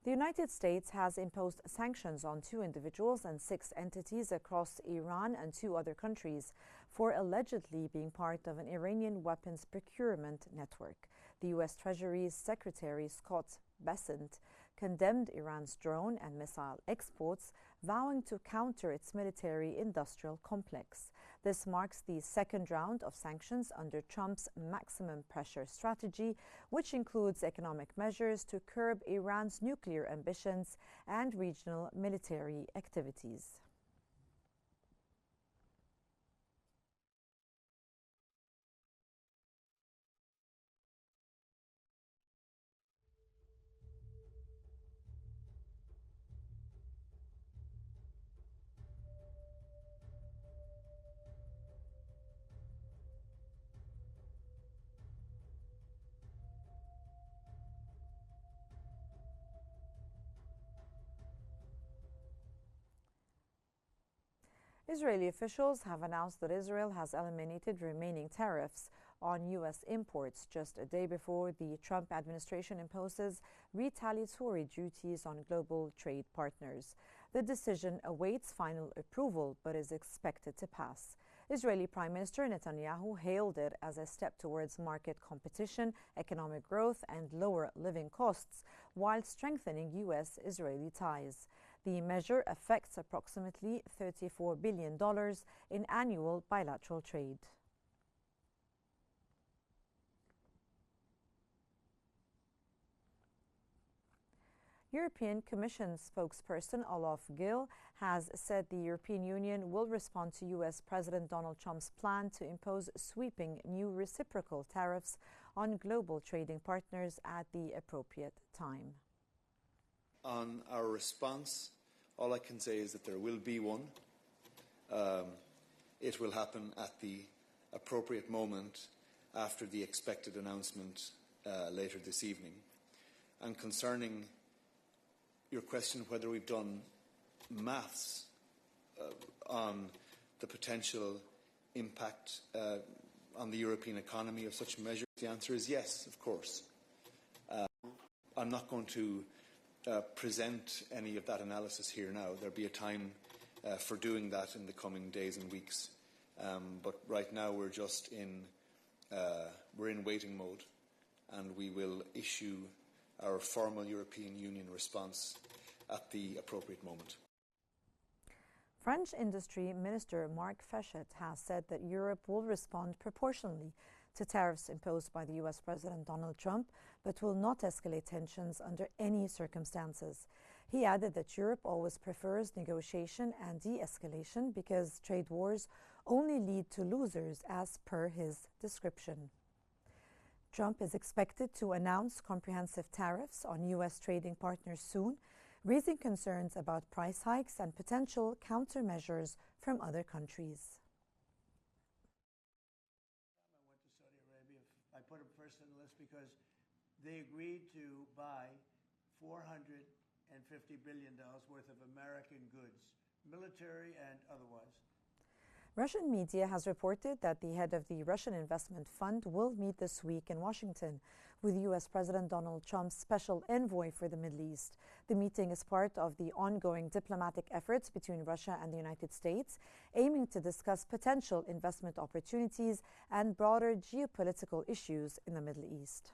The United States has imposed sanctions on 2 individuals and 6 entities across Iran and 2 other countries for allegedly being part of an Iranian weapons procurement network. The U.S. Treasury Secretary Scott Bessent condemned Iran's drone and missile exports, vowing to counter its military-industrial complex. This marks the second round of sanctions under Trump's maximum pressure strategy, which includes economic measures to curb Iran's nuclear ambitions and regional military activities. Israeli officials have announced that Israel has eliminated remaining tariffs on U.S. imports just a day before the Trump administration imposes retaliatory duties on global trade partners. The decision awaits final approval but is expected to pass. Israeli Prime Minister Netanyahu hailed it as a step towards market competition, economic growth, and lower living costs, while strengthening U.S.-Israeli ties. The measure affects approximately $34 billion in annual bilateral trade. European Commission spokesperson Olaf Gil has said the European Union will respond to U.S. President Donald Trump's plan to impose sweeping new reciprocal tariffs on global trading partners at the appropriate time. On our response, all I can say is that there will be one. It will happen at the appropriate moment after the expected announcement later this evening. And concerning your question whether we've done maths on the potential impact on the European economy of such measures, the answer is yes, of course. I'm not going to present any of that analysis here now. There'll be a time for doing that in the coming days and weeks. But right now we're just we're in waiting mode, and we will issue our formal European Union response at the appropriate moment. French Industry Minister Marc Fesset has said that Europe will respond proportionally to tariffs imposed by the U.S. President Donald Trump, but will not escalate tensions under any circumstances. He added that Europe always prefers negotiation and de-escalation because trade wars only lead to losers, as per his description. Trump is expected to announce comprehensive tariffs on U.S. trading partners soon, raising concerns about price hikes and potential countermeasures from other countries. I went to Saudi Arabia. I put them first on the list because they agreed to buy $450 billion worth of American goods, military and otherwise. Russian media has reported that the head of the Russian Investment Fund will meet this week in Washington with U.S. President Donald Trump's special envoy for the Middle East. The meeting is part of the ongoing diplomatic efforts between Russia and the United States, aiming to discuss potential investment opportunities and broader geopolitical issues in the Middle East.